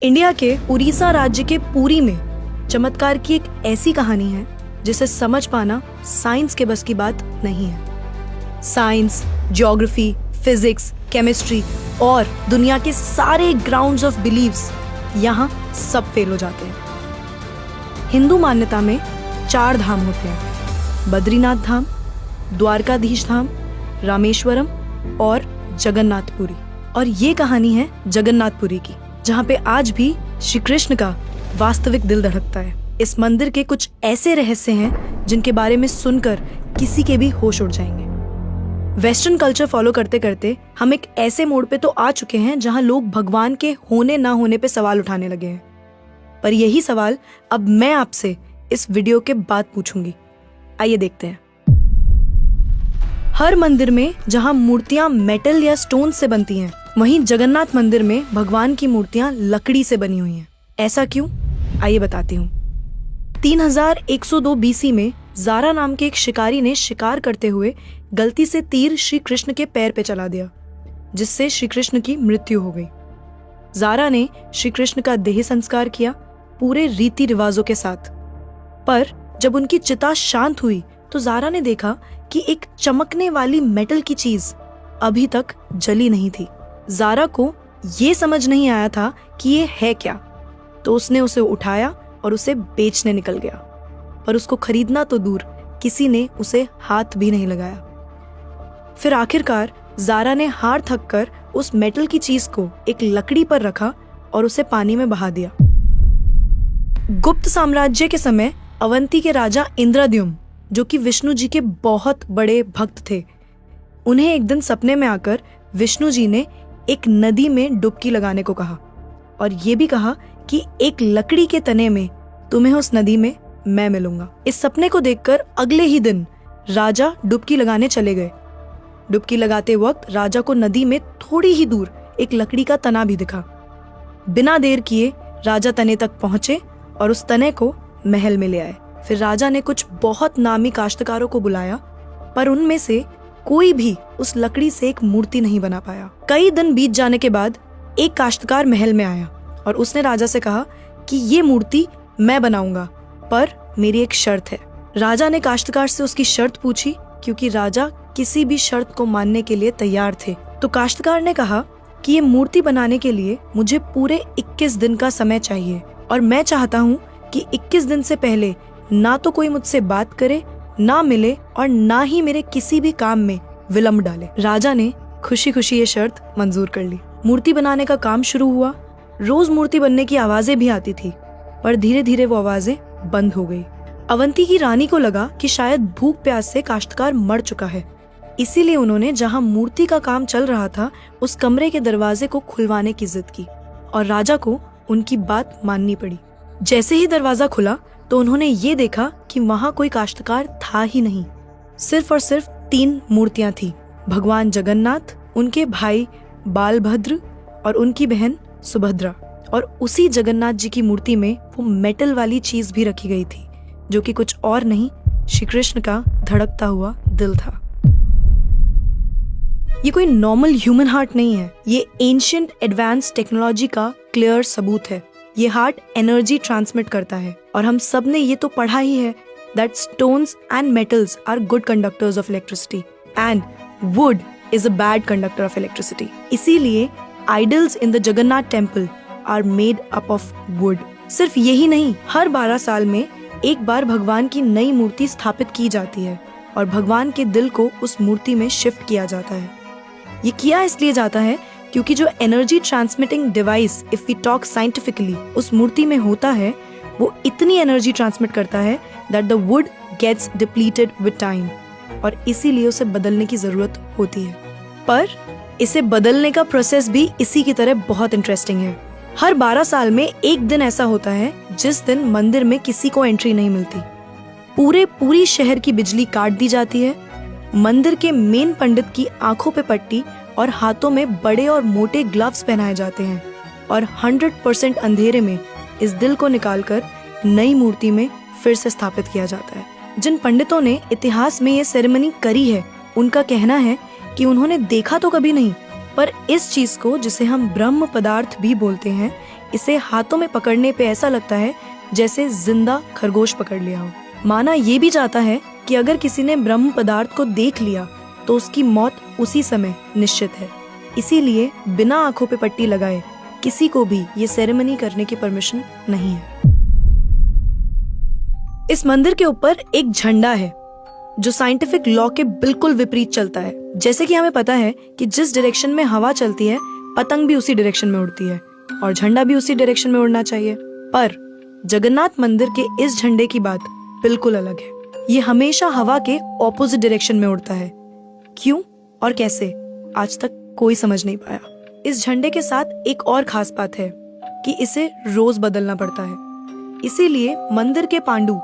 India के उड़ीसा राज्य के पुरी में चमत्कार की एक ऐसी कहानी है जिसे समझ पाना साइंस के बस की बात नहीं है। साइंस, ज्योग्राफी, फिजिक्स, केमिस्ट्री और दुनिया के सारे ग्राउंड्स ऑफ बिलीव्स यहाँ सब फेल हो जाते हैं। हिंदू मान्यता में 4 धाम होते हैं: बद्रीनाथ धाम, द्वारकाधीश धाम, रामेश्वरम और जगन्नाथपुरी। और ये कहानी है जगन्नाथपुरी की, जहाँ पे आज भी श्री कृष्ण का वास्तविक दिल धड़कता है। इस मंदिर के कुछ ऐसे रहस्य हैं जिनके बारे में सुनकर किसी के भी होश उड़ जाएंगे। वेस्टर्न कल्चर फॉलो करते करते हम एक ऐसे मोड़ पे तो आ चुके हैं जहाँ लोग भगवान के होने ना होने पे सवाल उठाने लगे हैं। पर यही सवाल अब मैं आपसे इस वीडियो के बाद पूछूंगी। आइए देखते हैं। हर मंदिर में जहाँ मूर्तियां मेटल या स्टोन से बनती हैं, वहीं जगन्नाथ मंदिर में भगवान की मूर्तियां लकड़ी से बनी हुई हैं। ऐसा क्यों? आइए बताती हूँ। 3102 बीसी में जारा नाम के एक शिकारी ने शिकार करते हुए गलती से तीर श्री कृष्ण के पैर पे चला दिया, जिससे श्री कृष्ण की मृत्यु हो गई। जारा ने श्री कृष्ण का देह संस्कार किया पूरे रीति रिवाजों के साथ। पर जब उनकी चिता शांत हुई तो जारा ने देखा कि एक चमकने वाली मेटल की चीज अभी तक जली नहीं थी। जारा को ये समझ नहीं आया था कि ये है क्या, तो उसने उसे उठाया और उसे बेचने निकल गया। पर उसको खरीदना तो दूर, किसी ने उसे हाथ भी नहीं लगाया। फिर आखिरकार जारा ने हार थक कर उस मेटल की चीज को एक लकड़ी पर रखा और उसे पानी में बहा दिया। गुप्त साम्राज्य के समय अवंती के राजा इंद्रद्युम्न, जो कि विष्णु जी के बहुत बड़े भक्त थे, उन्हें एक दिन सपने में आकर विष्णु जी ने एक नदी में डुबकी लगाने को कहा और ये भी कहा कि एक लकड़ी के तने में तुम्हें उस नदी में मैं मिलूंगा। इस सपने को देखकर अगले ही दिन राजा डुबकी लगाने चले गए। डुबकी लगाते वक्त राजा को नदी में थोड़ी ही दूर एक लकड़ी का तना भी दिखा। बिना देर किए राजा तने तक पहुंचे और उस तने को महल में ले आए। फिर राजा ने कुछ बहुत नामी काश्तकारों को बुलाया, पर उनमें से कोई भी उस लकड़ी से एक मूर्ति नहीं बना पाया। कई दिन बीत जाने के बाद एक काश्तकार महल में आया और उसने राजा से कहा कि ये मूर्ति मैं बनाऊंगा, पर मेरी एक शर्त है। राजा ने काश्तकार से उसकी शर्त पूछी, क्योंकि राजा किसी भी शर्त को मानने के लिए तैयार थे। तो काश्तकार ने कहा कि ये मूर्ति बनाने के लिए मुझे पूरे 21 दिन का समय चाहिए और मैं चाहता हूँ कि 21 दिन से पहले ना तो कोई मुझसे बात करे, ना मिले और ना ही मेरे किसी भी काम में विलंब डाले। राजा ने खुशी खुशी ये शर्त मंजूर कर ली। मूर्ति बनाने का काम शुरू हुआ। रोज मूर्ति बनने की आवाजें भी आती थी, पर धीरे धीरे वो आवाजें बंद हो गई। अवंती की रानी को लगा कि शायद भूख प्यास से काश्तकार मर चुका है, इसीलिए उन्होंने जहाँ मूर्ति का काम चल रहा था उस कमरे के दरवाजे को खुलवाने की जिद की और राजा को उनकी बात माननी पड़ी। जैसे ही दरवाजा खुला तो उन्होंने ये देखा कि वहाँ कोई काश्तकार था ही नहीं। सिर्फ और सिर्फ 3 मूर्तियां थी: भगवान जगन्नाथ, उनके भाई बालभद्र और उनकी बहन सुभद्रा। और उसी जगन्नाथ जी की मूर्ति में वो मेटल वाली चीज भी रखी गई थी, जो कि कुछ और नहीं, श्री कृष्ण का धड़कता हुआ दिल था। ये कोई नॉर्मल ह्यूमन हार्ट नहीं है, ये एंशिएंट एडवांस टेक्नोलॉजी का क्लियर सबूत है। ये हार्ट एनर्जी ट्रांसमिट करता है और हम सब ने ये तो पढ़ा ही है that stones and metals are good conductors of electricity and wood is a bad conductor of electricity. इसीलिए idols in the Jagannath temple are made up of wood. सिर्फ यही नहीं, हर 12 साल में एक बार भगवान की नई मूर्ति स्थापित की जाती है और भगवान के दिल को उस मूर्ति में शिफ्ट किया जाता है। ये किया इसलिए जाता है क्योंकि जो energy transmitting device, if we talk scientifically, उस मूर्ति में होता है, वो इतनी एनर्जी ट्रांसमिट करता है that the wood gets depleted with time, और इसीलिए उसे बदलने की जरूरत होती है। पर इसे बदलने का प्रोसेस भी इसी की तरह बहुत इंटरेस्टिंग है। हर 12 साल में एक दिन ऐसा होता है जिस दिन मंदिर में किसी को एंट्री नहीं मिलती। पूरी शहर की बिजली काट दी जाती है। मंदिर के मेन पंडित की आंखों पे पट्टी और हाथों में बड़े और मोटे ग्लव्स पहनाए जाते हैं और 100% अंधेरे में इस दिल को निकालकर नई मूर्ति में फिर से स्थापित किया जाता है। जिन पंडितों ने इतिहास में ये सेरेमनी करी है, उनका कहना है कि उन्होंने देखा तो कभी नहीं, पर इस चीज को, जिसे हम ब्रह्म पदार्थ भी बोलते हैं, इसे हाथों में पकड़ने पे ऐसा लगता है जैसे जिंदा खरगोश पकड़ लिया हो। माना ये भी जाता है कि अगर किसी ने ब्रह्म पदार्थ को देख लिया तो उसकी मौत उसी समय निश्चित है। इसीलिए बिना आंखों पे पट्टी लगाए किसी को भी ये सेरेमनी करने की परमिशन नहीं है। इस मंदिर के ऊपर एक झंडा है जो साइंटिफिक लॉ के बिल्कुल विपरीत चलता है। जैसे कि हमें पता है कि जिस डायरेक्शन में हवा चलती है पतंग भी उसी डायरेक्शन में उड़ती है और झंडा भी उसी डायरेक्शन में उड़ना चाहिए। पर जगन्नाथ मंदिर के इस झंडे की बात बिल्कुल अलग है। ये हमेशा हवा के ऑपोजिट डायरेक्शन में उड़ता है। क्यों और कैसे आज तक कोई समझ नहीं पाया। इस झंडे के साथ एक और खास बात है कि इसे रोज बदलना पड़ता है। इसीलिए मंदिर के पांडु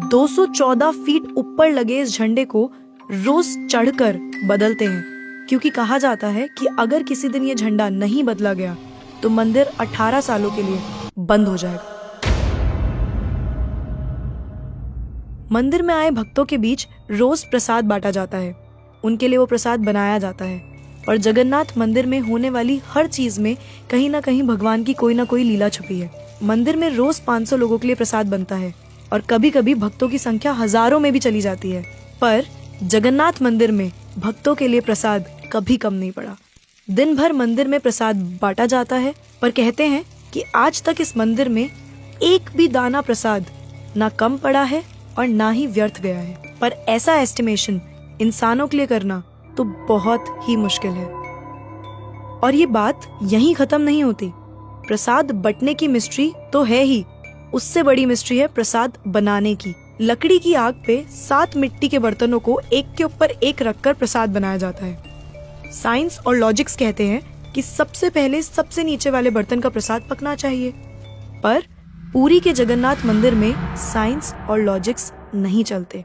214 फीट ऊपर लगे इस झंडे को रोज चढ़कर बदलते हैं, क्योंकि कहा जाता है कि अगर किसी दिन ये झंडा नहीं बदला गया तो मंदिर 18 सालों के लिए बंद हो जाएगा। मंदिर में आए भक्तों के बीच रोज प्रसाद बांटा जाता है। उनके लिए वो प्रसाद बनाया जाता है और जगन्नाथ मंदिर में होने वाली हर चीज में कहीं ना कहीं भगवान की कोई ना कोई लीला छुपी है। मंदिर में रोज 500 लोगों के लिए प्रसाद बनता है और कभी कभी भक्तों की संख्या हजारों में भी चली जाती है। पर जगन्नाथ मंदिर में भक्तों के लिए प्रसाद कभी कम नहीं पड़ा। दिन भर मंदिर में प्रसाद बांटा जाता है, पर कहते हैं कि आज तक इस मंदिर में एक भी दाना प्रसाद ना कम पड़ा है और ना ही व्यर्थ गया है। पर ऐसा एस्टिमेशन इंसानों के लिए करना तो बहुत ही मुश्किल है। और ये बात यहीं खत्म नहीं होती। प्रसाद बंटने की मिस्ट्री तो है ही, उससे बड़ी मिस्ट्री है प्रसाद बनाने की। लकड़ी की आग पे 7 मिट्टी के बर्तनों को एक के ऊपर एक रखकर प्रसाद बनाया जाता है। साइंस और लॉजिक्स कहते हैं कि सबसे पहले सबसे नीचे वाले बर्तन का प्रसाद पकना चाहिए, पर पुरी के जगन्नाथ मंदिर में साइंस और लॉजिक्स नहीं चलते।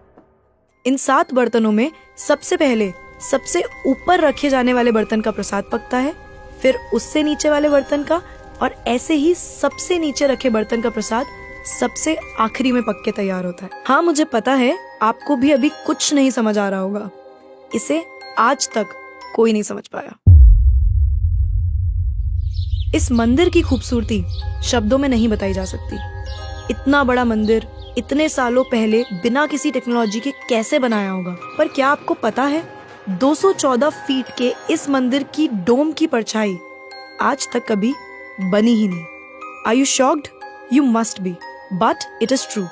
इन 7 बर्तनों में सबसे पहले सबसे ऊपर रखे जाने वाले बर्तन का प्रसाद पकता है, फिर उससे नीचे वाले बर्तन का, और ऐसे ही सबसे नीचे रखे बर्तन का प्रसाद सबसे आखिरी में पक के तैयार होता है। हाँ, मुझे पता है आपको भी अभी कुछ नहीं समझ आ रहा होगा। इसे आज तक कोई नहीं समझ पाया। इस मंदिर की खूबसूरती शब्दों में नहीं बताई जा सकती। इतना बड़ा मंदिर इतने सालों पहले बिना किसी टेक्नोलॉजी के कैसे बनाया होगा। पर क्या आपको पता है 214 फीट के इस मंदिर की डोम की परछाई आज तक कभी बनी ही नहीं। Are you shocked? You must be. But it is true.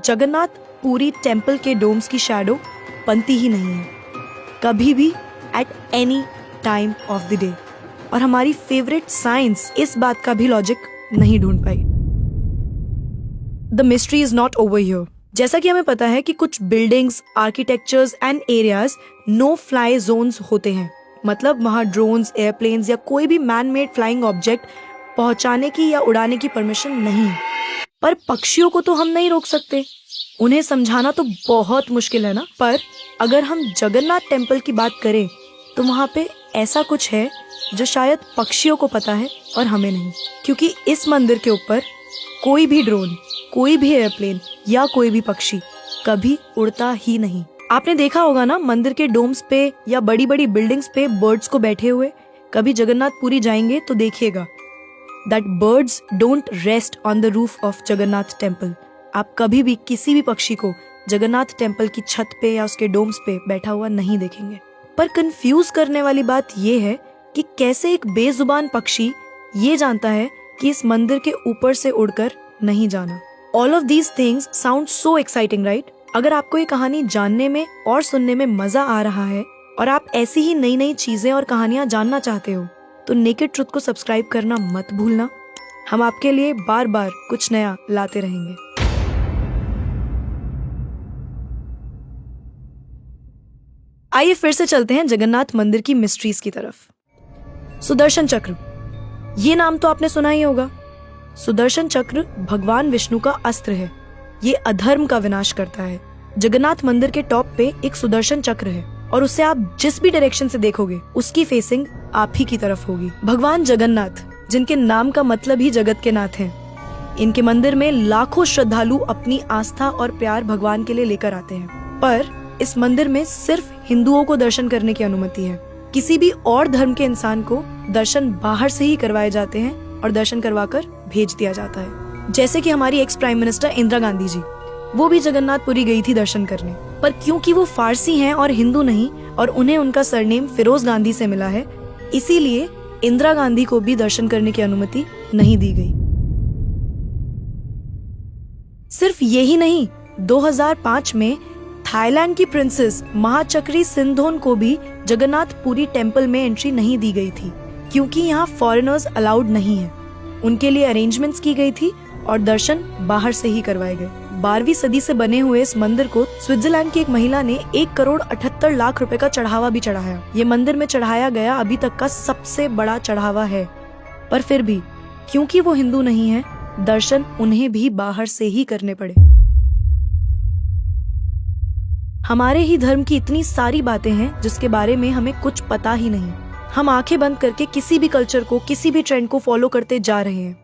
Jagannath Puri temple के डोम्स की शैडो बनती ही नहीं है कभी भी at any time of the day। और हमारी फेवरेट साइंस इस बात का भी लॉजिक नहीं ढूंढ पाई। The mystery is not over here। जैसा कि हमें पता है कि कुछ buildings, architectures and areas no fly zones होते हैं, मतलब वहाँ ड्रोन्स, एयरप्लेन्स या कोई भी मैन मेड फ्लाइंग ऑब्जेक्ट पहुंचाने की या उड़ाने की परमिशन नहीं है। पर पक्षियों को तो हम नहीं रोक सकते, उन्हें समझाना तो बहुत मुश्किल है ना। पर अगर हम जगन्नाथ टेम्पल की बात करें तो वहाँ पे ऐसा कुछ है जो शायद पक्षियों को पता है और हमें नहीं, क्योंकि इस मंदिर के ऊपर कोई भी ड्रोन, कोई भी एयरप्लेन या कोई भी पक्षी कभी उड़ता ही नहीं। आपने देखा होगा ना मंदिर के डोम्स पे या बड़ी बड़ी बिल्डिंग्स पे बर्ड्स को बैठे हुए। कभी जगन्नाथपुरी जाएंगे तो देखिएगा that birds don't rest on the roof of Jagannath temple. आप कभी भी किसी भी पक्षी को जगन्नाथ टेम्पल की छत पे या उसके डोम्स पे बैठा हुआ नहीं देखेंगे। पर कंफ्यूज करने वाली बात ये है कि कैसे एक बेजुबान पक्षी ये जानता है कि इस मंदिर के ऊपर से उड़कर नहीं जाना। All of these things sound so exciting, right? अगर आपको ये कहानी जानने में और सुनने में मजा आ रहा है और आप ऐसी ही नई नई चीजें और कहानियां जानना चाहते हो तो नेकेड ट्रुथ को सब्सक्राइब करना मत भूलना। हम आपके लिए बार बार कुछ नया लाते रहेंगे। आइए फिर से चलते हैं जगन्नाथ मंदिर की मिस्ट्रीज की तरफ। सुदर्शन चक्र, ये नाम तो आपने सुना ही होगा। सुदर्शन चक्र भगवान विष्णु का अस्त्र है। ये अधर्म का विनाश करता है। जगन्नाथ मंदिर के टॉप पे एक सुदर्शन चक्र है और उसे आप जिस भी डायरेक्शन से देखोगे उसकी फेसिंग आप ही की तरफ होगी। भगवान जगन्नाथ, जिनके नाम का मतलब ही जगत के नाथ हैं, इनके मंदिर में लाखों श्रद्धालु अपनी आस्था और प्यार भगवान के लिए लेकर आते हैं। पर इस मंदिर में सिर्फ हिंदुओं को दर्शन करने की अनुमति है। किसी भी और धर्म के इंसान को दर्शन बाहर से ही करवाए जाते हैं और दर्शन करवाकर भेज दिया जाता है। जैसे कि हमारी ex prime minister Indira Gandhi ji, वो भी जगन्नाथपुरी गई थी दर्शन करने, पर क्योंकि वो फारसी हैं और हिंदू नहीं और उन्हें उनका सरनेम फिरोज गांधी से मिला है, इसीलिए इंदिरा गांधी को भी दर्शन करने की अनुमति नहीं दी गई। सिर्फ यही नहीं, 2005 में थाईलैंड की प्रिंसेस महाचक्री सिंधोन को भी जगन्नाथपुरी टेम्पल में एंट्री नहीं दी गई थी, क्योंकि यहाँ फॉरेनर्स अलाउड नहीं है। उनके लिए अरेंजमेंट्स की गई थी और दर्शन बाहर से ही करवाए गए। 12वीं सदी से बने हुए इस मंदिर को स्विट्जरलैंड की एक महिला ने 1,78,00,000 रुपए का चढ़ावा भी चढ़ाया। ये मंदिर में चढ़ाया गया अभी तक का सबसे बड़ा चढ़ावा है। पर फिर भी क्योंकि वो हिंदू नहीं है, दर्शन उन्हें भी बाहर से ही करने पड़े। हमारे ही धर्म की इतनी सारी बातें हैं जिसके बारे में हमें कुछ पता ही नहीं। हम आंखें बंद करके किसी भी कल्चर को, किसी भी ट्रेंड को फॉलो करते जा रहे हैं।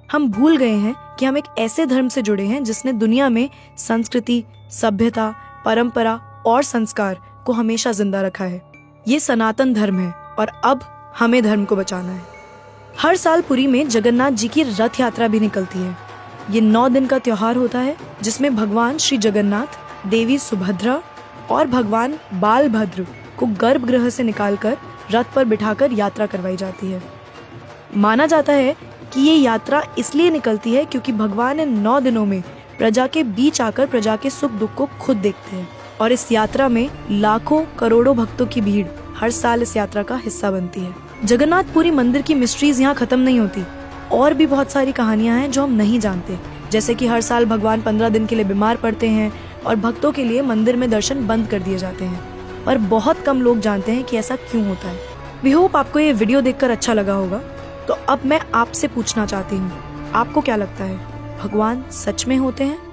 हम भूल गए हैं कि हम एक ऐसे धर्म से जुड़े हैं जिसने दुनिया में संस्कृति, सभ्यता, परंपरा और संस्कार को हमेशा जिंदा रखा है। ये सनातन धर्म है और अब हमें धर्म को बचाना है। हर साल पुरी में जगन्नाथ जी की रथ यात्रा भी निकलती है। ये 9 दिन का त्योहार होता है जिसमें भगवान श्री जगन्नाथ, देवी सुभद्रा और भगवान बालभद्र को गर्भगृह से निकालकर रथ पर बिठाकर यात्रा करवाई जाती है। माना जाता है कि ये यात्रा इसलिए निकलती है क्योंकि भगवान इन 9 दिनों में प्रजा के बीच आकर प्रजा के सुख दुख को खुद देखते हैं और इस यात्रा में लाखों करोड़ों भक्तों की भीड़ हर साल इस यात्रा का हिस्सा बनती है। जगन्नाथपुरी मंदिर की मिस्ट्रीज यहाँ खत्म नहीं होती। और भी बहुत सारी कहानियां हैं जो हम नहीं जानते, जैसे कि हर साल भगवान 15 दिन के लिए बीमार पड़ते हैं और भक्तों के लिए मंदिर में दर्शन बंद कर दिए जाते हैं, पर बहुत कम लोग जानते हैं कि ऐसा क्यों होता है। वी होप आपको ये वीडियो देखकर अच्छा लगा होगा। तो अब मैं आपसे पूछना चाहती हूँ, आपको क्या लगता है, भगवान सच में होते हैं